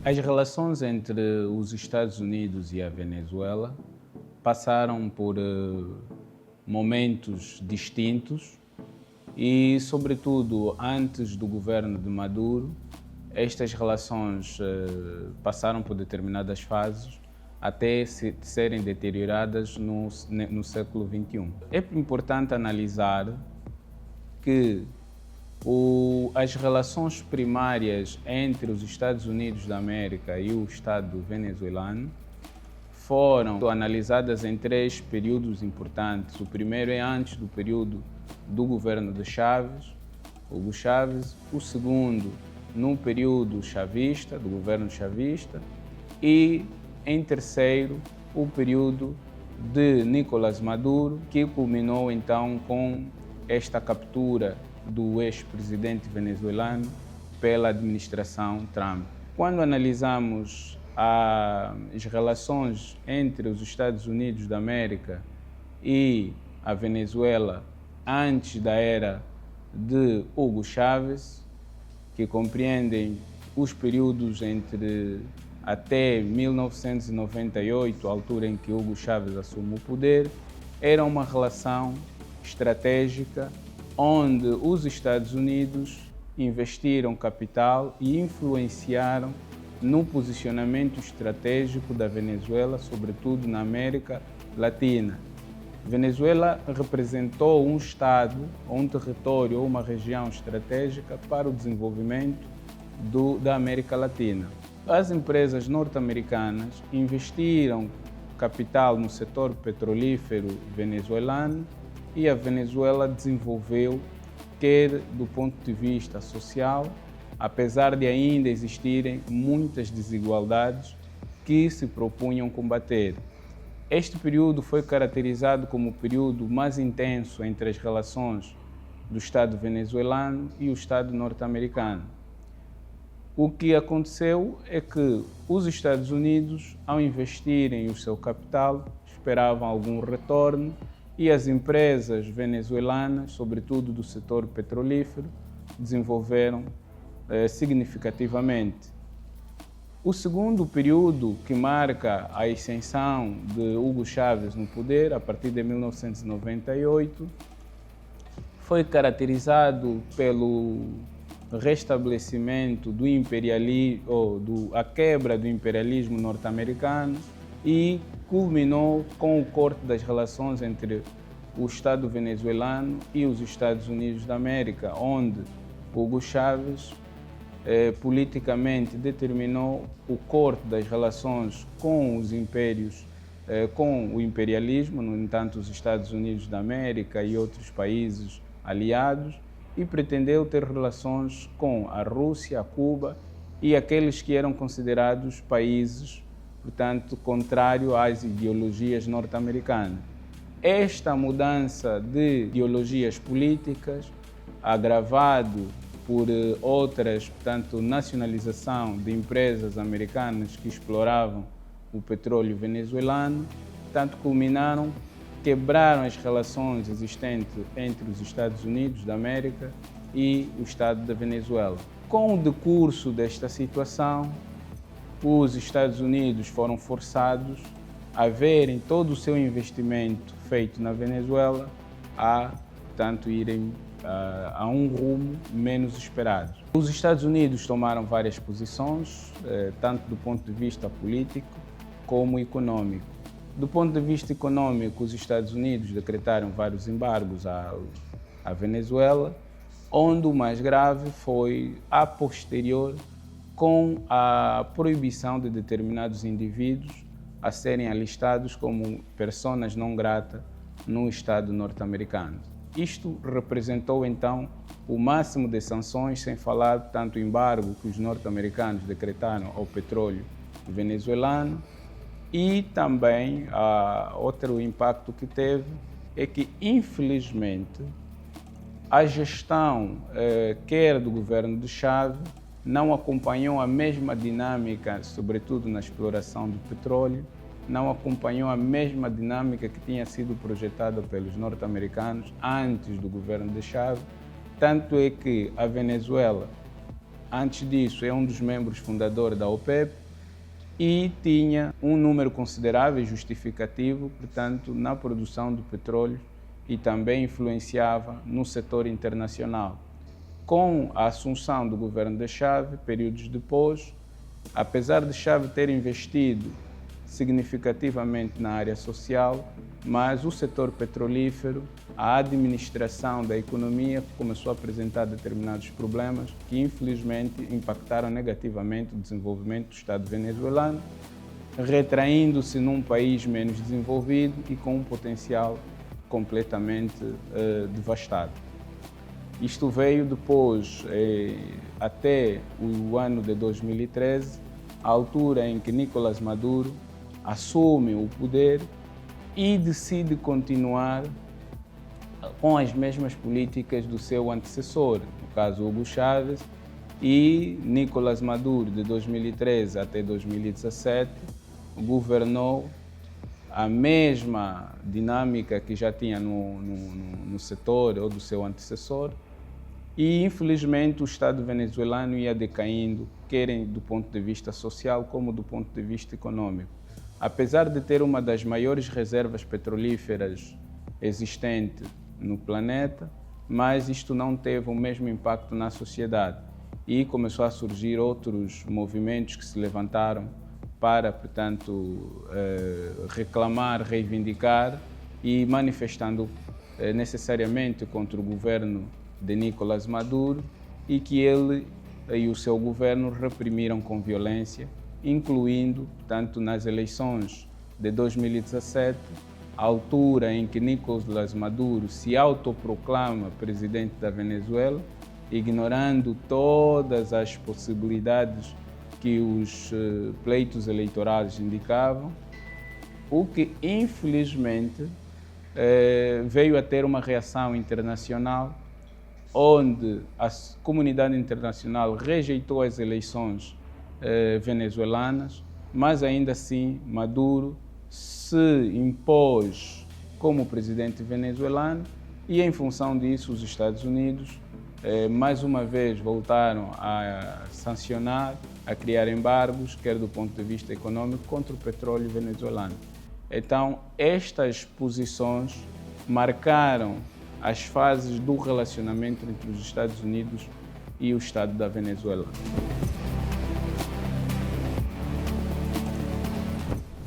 As relações entre os Estados Unidos e a Venezuela passaram por momentos distintos e, sobretudo, antes do governo de Maduro, estas relações passaram por determinadas fases até serem deterioradas no século XXI. É importante analisar que as relações primárias entre os Estados Unidos da América e o Estado venezuelano foram analisadas em três períodos importantes. O primeiro é antes do período do governo de Hugo Chávez. O segundo, no período chavista, do governo chavista. E, em terceiro, o período de Nicolás Maduro, que culminou então com esta captura do ex-presidente venezuelano pela administração Trump. Quando analisamos as relações entre os Estados Unidos da América e a Venezuela antes da era de Hugo Chávez, que compreendem os períodos entre até 1998, a altura em que Hugo Chávez assumiu o poder, era uma relação estratégica onde os Estados Unidos investiram capital e influenciaram no posicionamento estratégico da Venezuela, sobretudo na América Latina. Venezuela representou um estado, um território ou uma região estratégica para o desenvolvimento da América Latina. As empresas norte-americanas investiram capital no setor petrolífero venezuelano e a Venezuela desenvolveu, quer do ponto de vista social, apesar de ainda existirem muitas desigualdades que se propunham combater. Este período foi caracterizado como o período mais intenso entre as relações do Estado venezuelano e o Estado norte-americano. O que aconteceu é que os Estados Unidos, ao investirem o seu capital, esperavam algum retorno e as empresas venezuelanas, sobretudo do setor petrolífero, desenvolveram significativamente. O segundo período, que marca a ascensão de Hugo Chávez no poder, a partir de 1998, foi caracterizado pelo restabelecimento do imperialismo, a quebra do imperialismo norte-americano e culminou com o corte das relações entre o Estado venezuelano e os Estados Unidos da América, onde Hugo Chávez politicamente determinou o corte das relações com os impérios, com o imperialismo, no entanto, os Estados Unidos da América e outros países aliados, e pretendeu ter relações com a Rússia, a Cuba e aqueles que eram considerados países, portanto, contrário às ideologias norte-americanas. Esta mudança de ideologias políticas, agravado por outras, portanto, nacionalização de empresas americanas que exploravam o petróleo venezuelano, portanto, quebraram as relações existentes entre os Estados Unidos da América e o Estado da Venezuela. Com o decurso desta situação, os Estados Unidos foram forçados a verem todo o seu investimento feito na Venezuela portanto, irem a um rumo menos esperado. Os Estados Unidos tomaram várias posições, tanto do ponto de vista político como econômico. Do ponto de vista econômico, os Estados Unidos decretaram vários embargos à Venezuela, onde o mais grave foi a posterior com a proibição de determinados indivíduos a serem alistados como personas não grata no Estado norte-americano. Isto representou então o máximo de sanções, sem falar tanto o embargo que os norte-americanos decretaram ao petróleo venezuelano, e também outro impacto que teve é que, infelizmente, a gestão quer do governo de Chávez não acompanhou a mesma dinâmica, sobretudo na exploração do petróleo, não acompanhou a mesma dinâmica que tinha sido projetada pelos norte-americanos antes do governo de Chávez. Tanto é que a Venezuela antes disso, é um dos membros fundadores da OPEP e tinha um número considerável e justificativo, portanto, na produção do petróleo e também influenciava no setor internacional. Com a assunção do governo de Chávez, períodos depois, apesar de Chávez ter investido significativamente na área social, mas o setor petrolífero, a administração da economia começou a apresentar determinados problemas que infelizmente impactaram negativamente o desenvolvimento do Estado venezuelano, retraindo-se num país menos desenvolvido e com um potencial completamente devastado. Isto veio depois, até o ano de 2013, a altura em que Nicolás Maduro assume o poder e decide continuar com as mesmas políticas do seu antecessor, no caso Hugo Chávez, e Nicolás Maduro, de 2013 até 2017, governou a mesma dinâmica que já tinha no setor ou do seu antecessor, e infelizmente o Estado venezuelano ia decaindo, quer do ponto de vista social como do ponto de vista econômico. Apesar de ter uma das maiores reservas petrolíferas existentes no planeta, mas isto não teve o mesmo impacto na sociedade e começou a surgir outros movimentos que se levantaram para, portanto, reclamar, reivindicar e manifestando necessariamente contra o governo de Nicolás Maduro e que ele e o seu governo reprimiram com violência, incluindo, tanto nas eleições de 2017, a altura em que Nicolás Maduro se autoproclama presidente da Venezuela, ignorando todas as possibilidades que os pleitos eleitorais indicavam, o que infelizmente veio a ter uma reação internacional, onde a comunidade internacional rejeitou as eleições venezuelanas, mas ainda assim Maduro se impôs como presidente venezuelano e, em função disso, os Estados Unidos mais uma vez voltaram a sancionar, a criar embargos, quer do ponto de vista econômico, contra o petróleo venezuelano. Então, estas posições marcaram as fases do relacionamento entre os Estados Unidos e o Estado da Venezuela.